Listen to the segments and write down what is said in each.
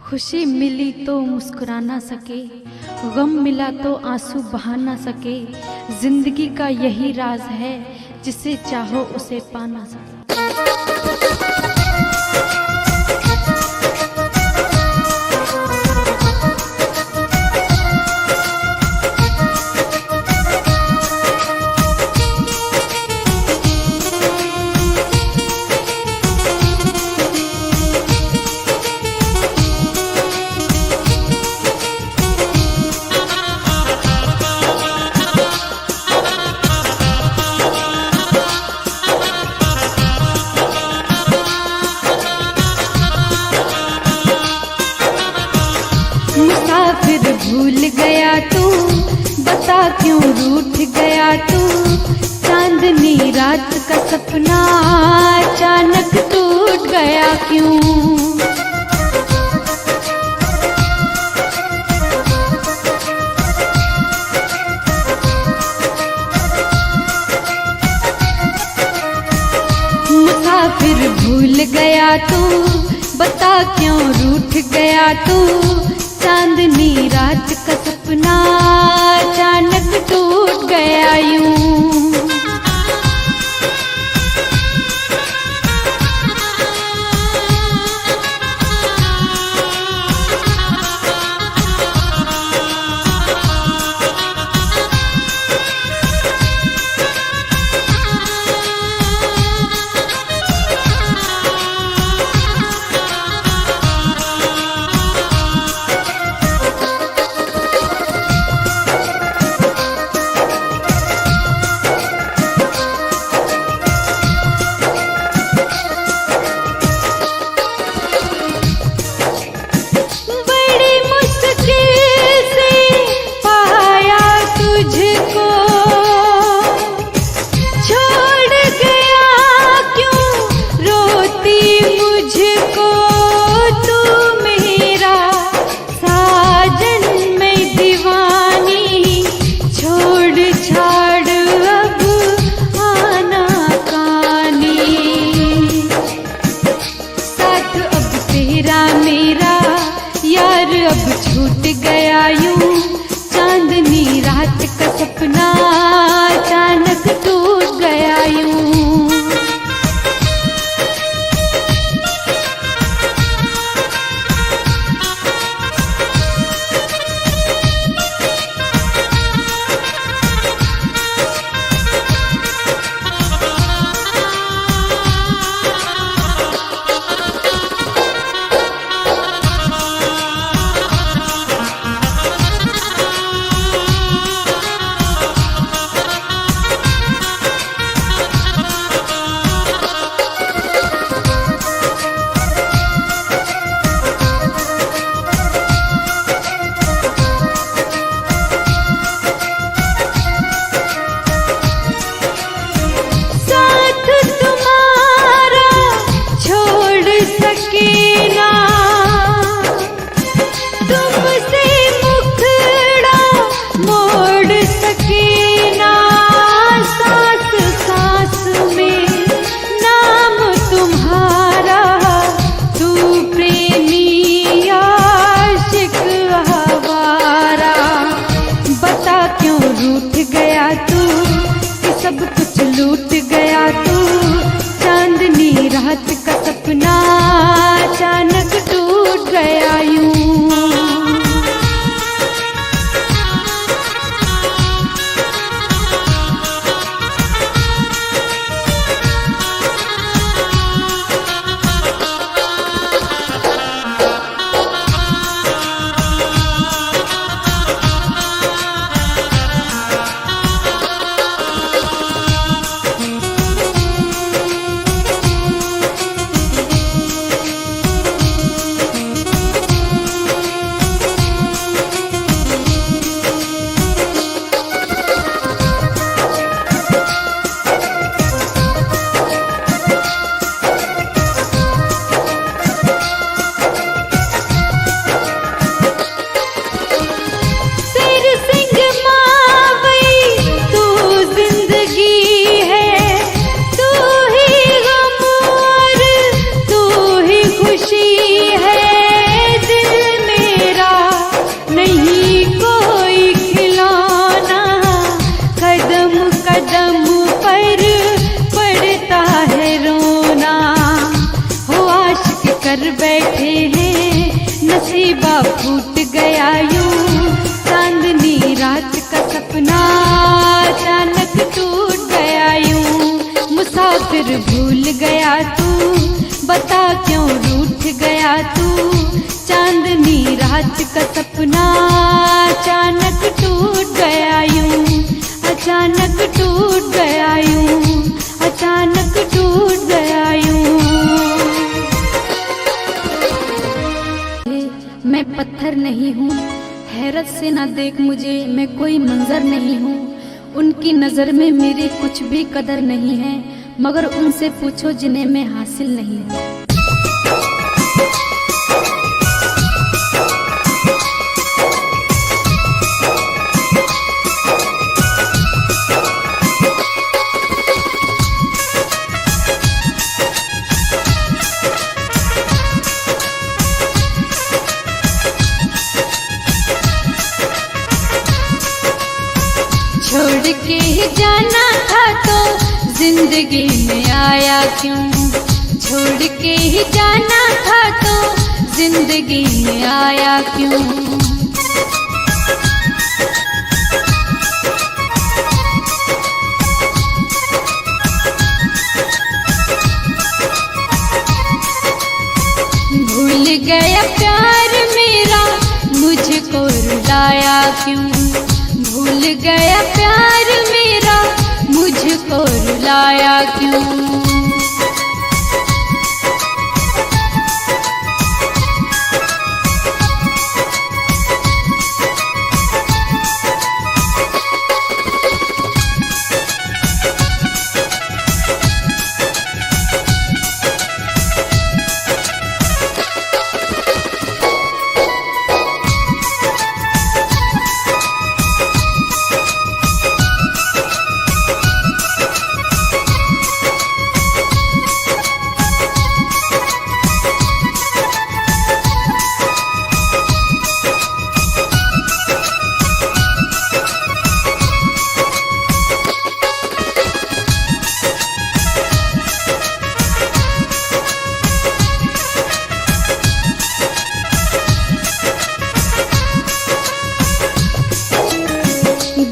खुशी मिली तो मुस्कुरा ना सके, गम मिला तो आंसू बहा ना सके। जिंदगी का यही राज है, जिसे चाहो उसे पा ना सके। मुसाफिर भूल गया तू, बता क्यों रूठ गया तू। चांदनी रात का सपना अचानक टूट गया क्यों। मुसाफिर भूल गया तू, बता क्यों रूठ गया तू। चांदनी रात का सपना अचानक टूट गया यूं। अब छूट गया यूं, चांदनी रात का सपना अचानक टूट गया यूं। नसीबा फूट गया यूं, चांदनी रात का सपना अचानक टूट गया यूं। मुसाफिर भूल गया तू, बता क्यों रूठ गया तू, चांदनी रात का सपना अचानक टूट गया यूं, अचानक टूट गया यूं, अचानक टूट गया यूं। मैं पत्थर नहीं हूँ, हैरत से ना देख मुझे, मैं कोई मंजर नहीं हूँ। उनकी नज़र में मेरी कुछ भी कदर नहीं है, मगर उनसे पूछो जिन्हें मैं हासिल नहीं हूँ। छोड़ के ही जाना था तो जिंदगी में आया क्यों, छोड़ के ही जाना था तो जिंदगी में आया क्यों। भूल गया प्यार मेरा, मुझको रुलाया क्यों, भूल गया प्यार मेरा, मुझको रुलाया क्यों।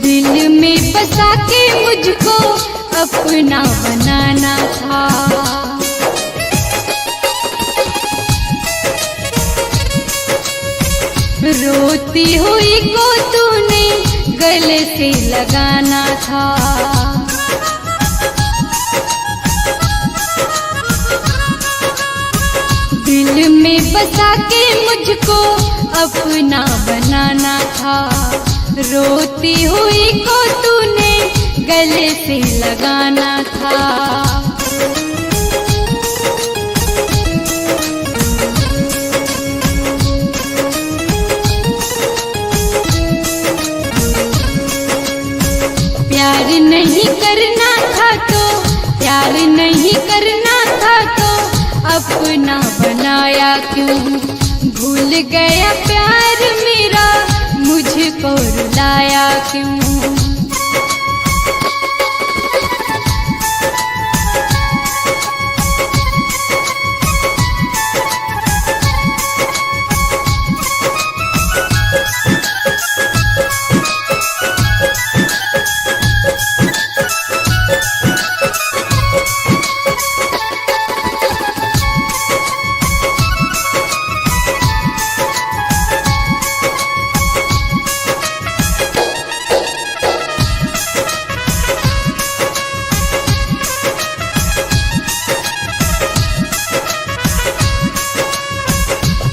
दिल में बसा के मुझको अपना बनाना था, रोती हुई को तूने गले से लगाना था। दिल में बसा के मुझको अपना बनाना था, रोती हुई को तूने गले से लगाना था। प्यार नहीं करना था तो, प्यार नहीं करना था तो अपना बनाया क्यों, भूल गया प्यार मेरा, मुझको रुलाया क्यों।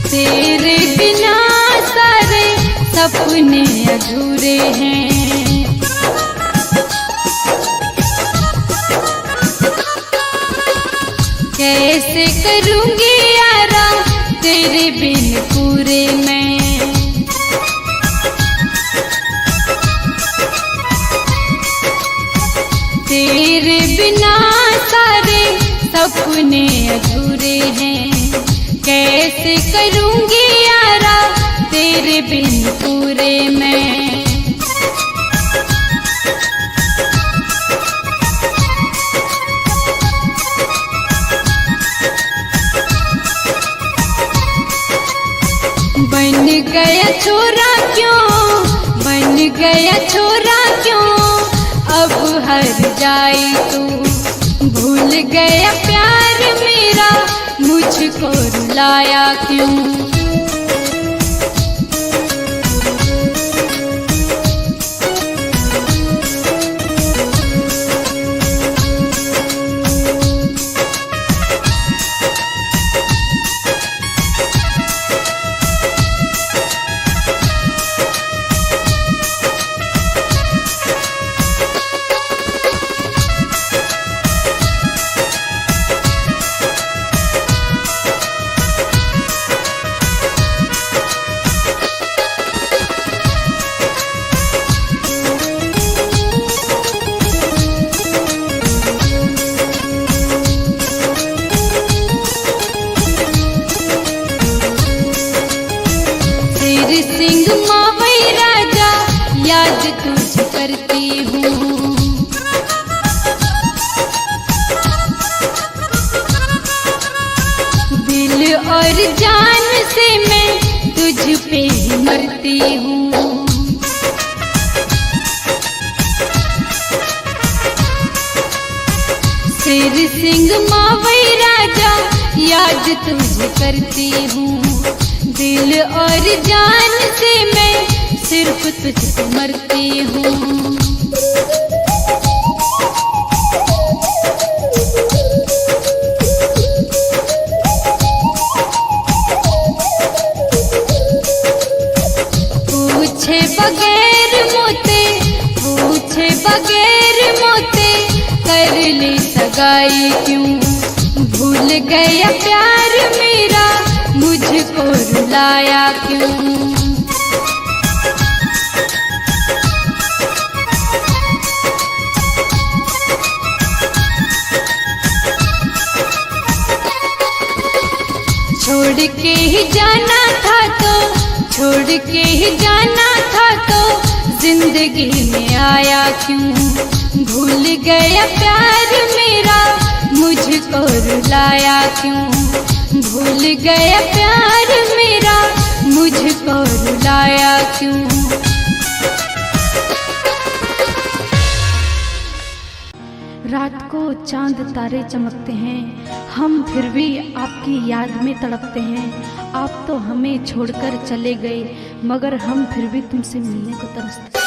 तेरे बिना सारे सपने अधूरे हैं, कैसे करूँगी यारा तेरे बिन पूरे मैं। तेरे बिना सारे सपने अधूरे हैं, कैसे करूँगी यारा तेरे बिन पूरे मैं। गया छोरा क्यों, बन गया छोरा क्यों, अब हर जाए तू। भूल गया प्यार मेरा, मुझको रुलाया क्यों। सिंह मावई राजा याद तुझ करती हूँ। दिल और जान से मैं तुझ पे ही मरती हूँ। शेर सिंह मावई राजा याद तुझ करती हूँ। दिल और जान से मैं सिर्फ तुझको मरती हूँ। पूछे बगैर मोते, पूछे बगैर मोते, कर ले सगाई क्यों। भूल गया प्यार मेरा, मुझको रुलाया क्यों। छोड़ के ही जाना था तो, छोड़ के ही जाना था तो, जिंदगी में आया क्यों। भूल गया प्यार मेरा, मुझको रुलाया क्यों। भूल गया प्यार मेरा, मुझको रुलाया क्यों। रात को चांद तारे चमकते हैं, हम फिर भी आपकी याद में तड़पते हैं। आप तो हमें छोड़कर चले गए, मगर हम फिर भी तुमसे मिलने को तरसते हैं।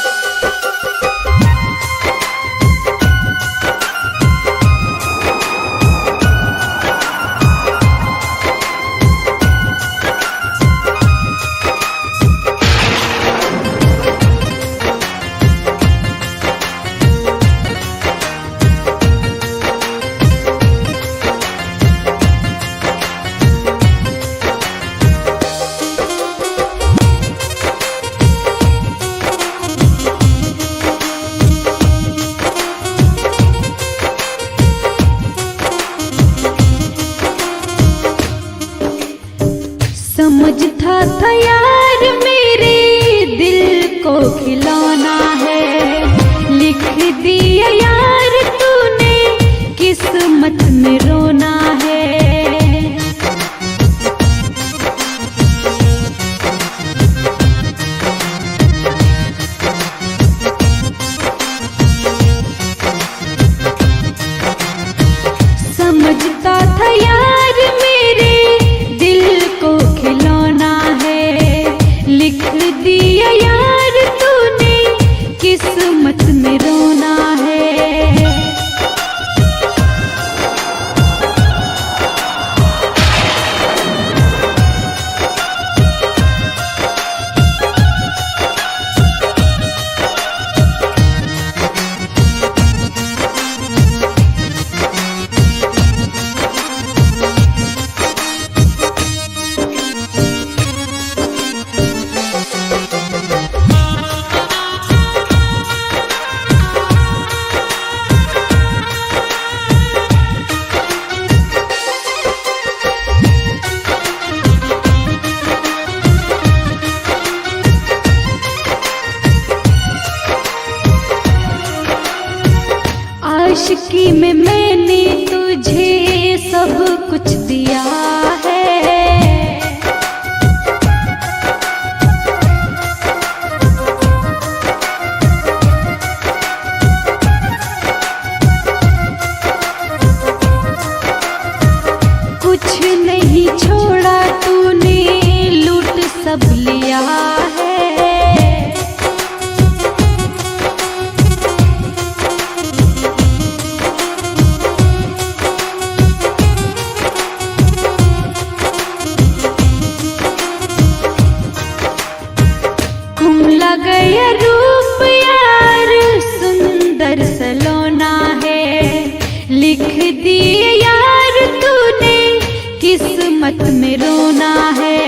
समझता था यार मेरे दिल को खिलौना है, लिख दिया यार तूने किस्मत में रोना है। समझता था यार मेरे दिल को खिलौना है, लिख दिया यार तूने दिए यार तूने किस्मत में रोना है।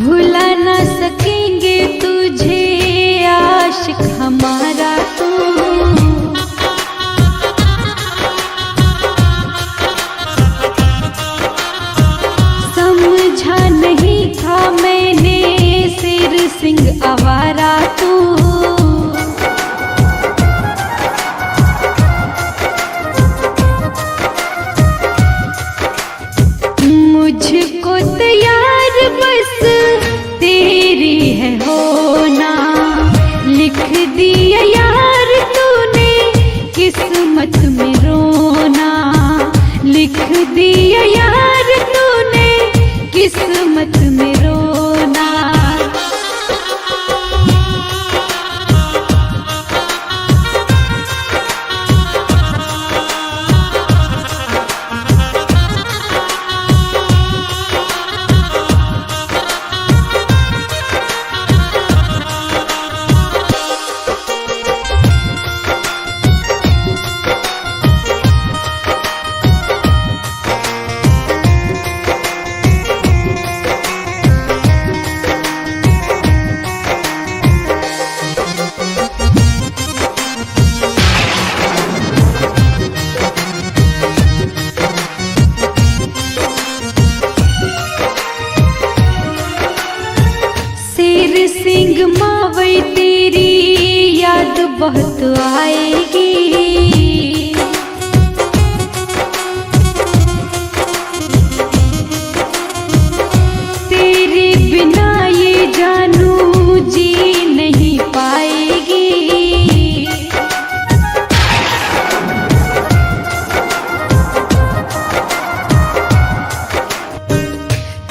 भुला ना सकेंगे तुझे आशिक हमारा तू, समझा नहीं था मैंने शेर सिंह आवारा तू। मुझको तैयार बस तेरी है होना, लिख दिया यार तूने किस्मत में रोना, लिख दिया यार तूने किस्मत में रोना। शेर सिंह मावई तेरी याद बहुत आएगी, तेरे बिना ये जानू जी नहीं पाएगी।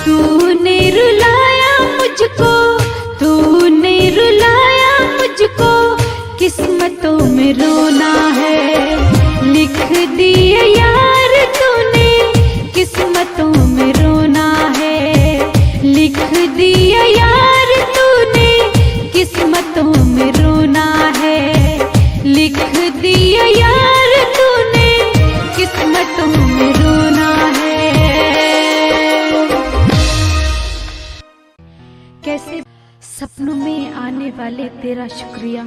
तूने रुलाया मुझको, तूने रुलाया मुझको, किस्मतों में रोना है, लिख दिए यार तूने किस्मतों में रोना है, लिख दिया यार तूने किस्मतों में रोना है, लिख दिया यार तूने किस्मतों में रोना है। कैसे सपनों में आने वाले तेरा शुक्रिया,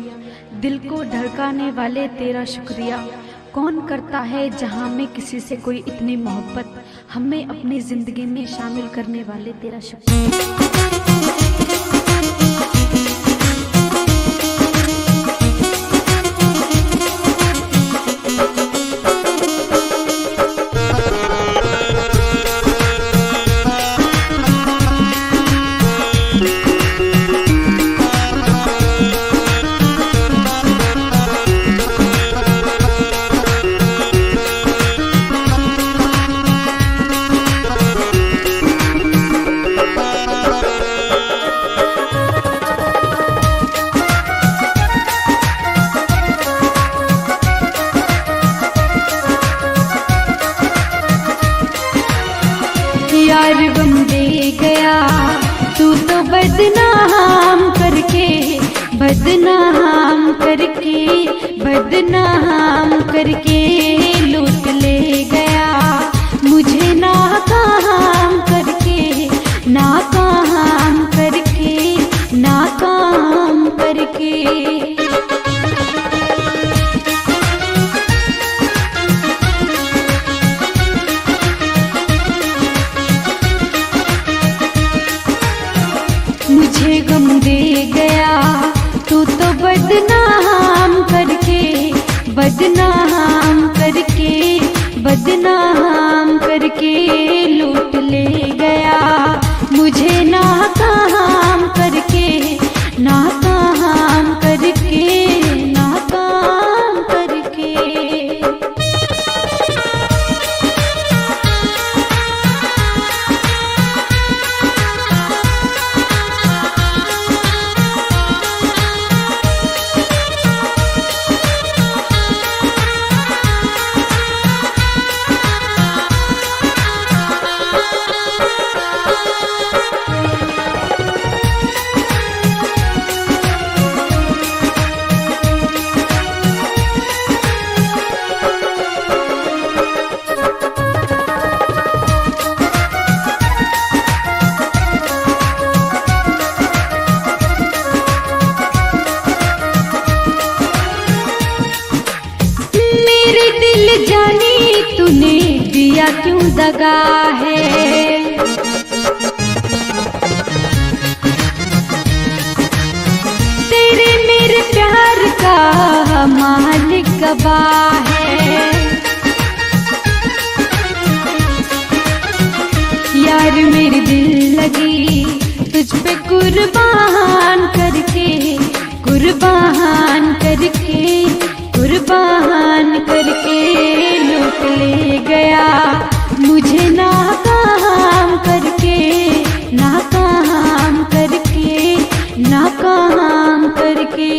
दिल को धड़काने वाले तेरा शुक्रिया, कौन करता है जहां में किसी से कोई इतनी मोहब्बत, हमें अपनी जिंदगी में शामिल करने वाले तेरा शुक्रिया। यार गम दे गया तू तो बदनाम करके, बदनाम करके, बदनाम करके लूट ले गया मुझे, नाकाम करके, नाकाम करके, नाकाम करके। मुझे गम दे गया तू तो बदनाम करके, बदनाम करके, बदनाम करके लूट ले गया। जानी तूने दिया क्यों दगा है। तेरे मेरे प्यार का मालिक गवाह है। यार मेरी दिल लगी तुझ पे कुर्बान करके, कुर्बान करके, कुर्बान करके लूट ले गया मुझे नाकाम करके, नाकाम करके, नाकाम करके।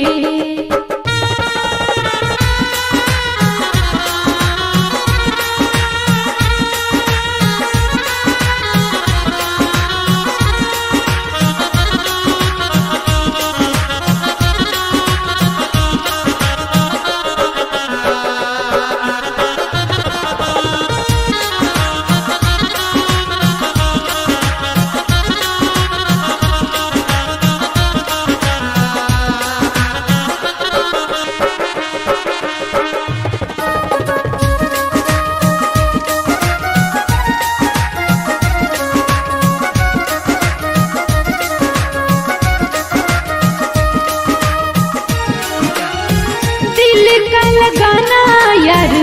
लगाना यार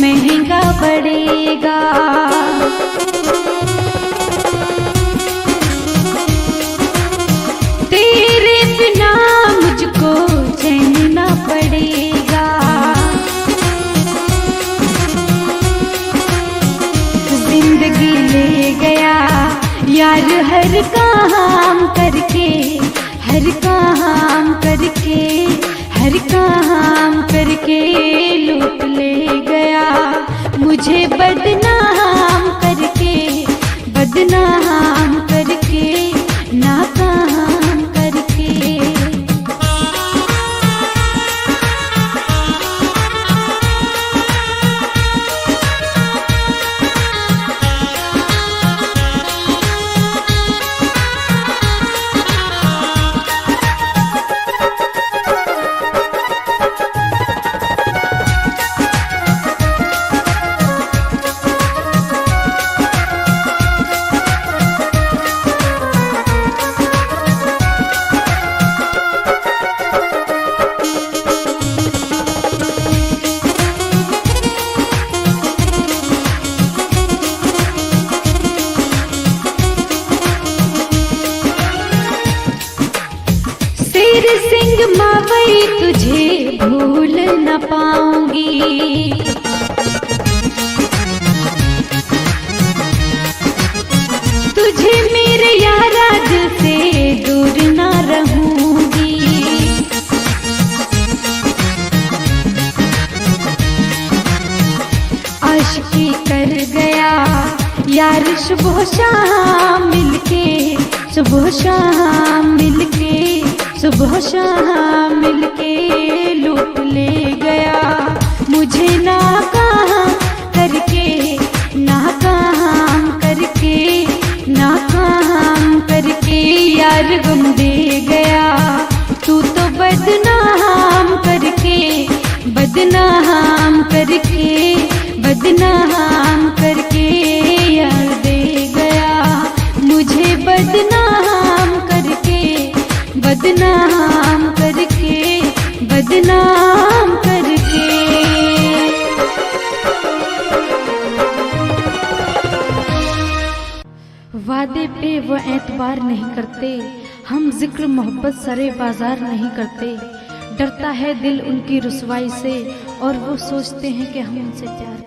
महंगा पड़ेगा। तेरे बिना मुझको चैन ना पड़ेगा। जिंदगी ले गया यार हर काम करके, हर काम करके, हर काम करके लूट ले गया मुझे बदनाम करके, बदनाम करके, नाकाम करके। सिंह मावई तुझे भूल न पाऊंगी। तुझे मेरे यारा दिल से दूर न रहूंगी। आशिकी कर गया यार सुबह शाम मिलके, सुबह शाम मिलके, सुबह शाम मिलके लूट ले गया मुझे नाकाम करके, नाकाम करके, नाकाम करके। यार गम दे गया तू तो बदनाम करके, बदनाम करके, बदनाम करके। यार दे गया मुझे बदनाम करके, बदनाम करके, बदनाम करके। वादे पे वो एतबार नहीं करते, हम जिक्र मोहब्बत सरे बाजार नहीं करते। डरता है दिल उनकी रुसवाई से और वो सोचते हैं कि हम उनसे प्यार।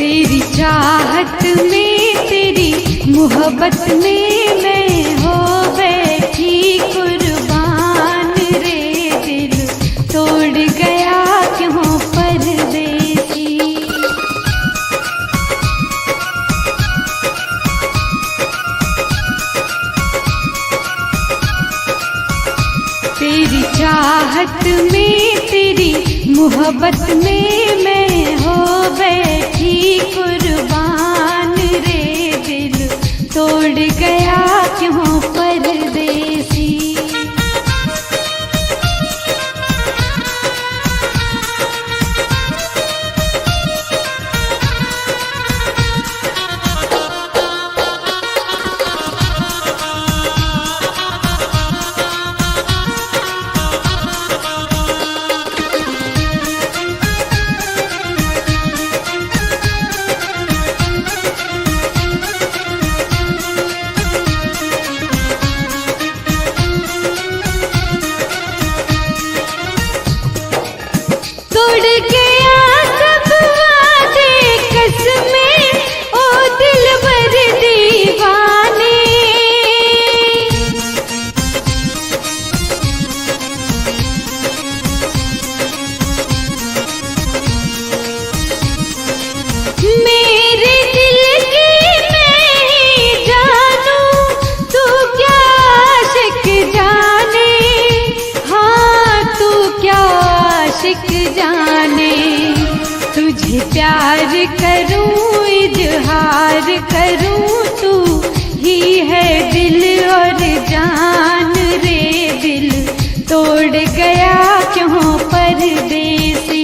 तेरी चाहत में, तेरी मोहब्बत में मैं हो बैठी कुर्बान रे। दिल तोड़ तेरी चाहत में, तेरी मोहब्बत में मैं हो बैठी कुर्बान रे। दिल तोड़ गया क्यों परदेसी। तोड़ गया सब वादे कसमें, ओ दिलबर दीवाने। मेरे दिल की मैं ही जानूं, तू क्या आशिक जाने। हाँ तू क्या आशिक जाने। तुझे प्यार करूं, इजहार करूं, तू ही है दिल और जान रे। दिल तोड़ गया क्यों परदेसी।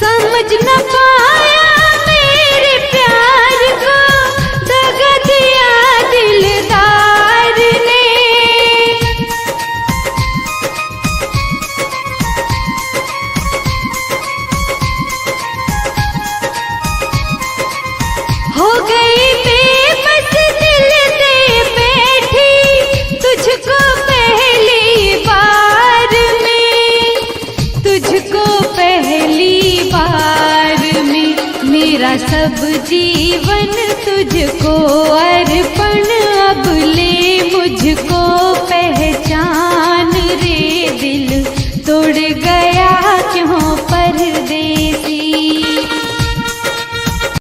समझ न पाया मेरे प्यार को, दगा दिया दिलदार ने। हो गई बेबस दिल से बैठी, तुझको पहली बार में, तुझको पहली बार में। मेरा सब जीवन तुझको अर्पण, अब ले मुझको पहचान रे। दिल तोड़ गया क्यों पर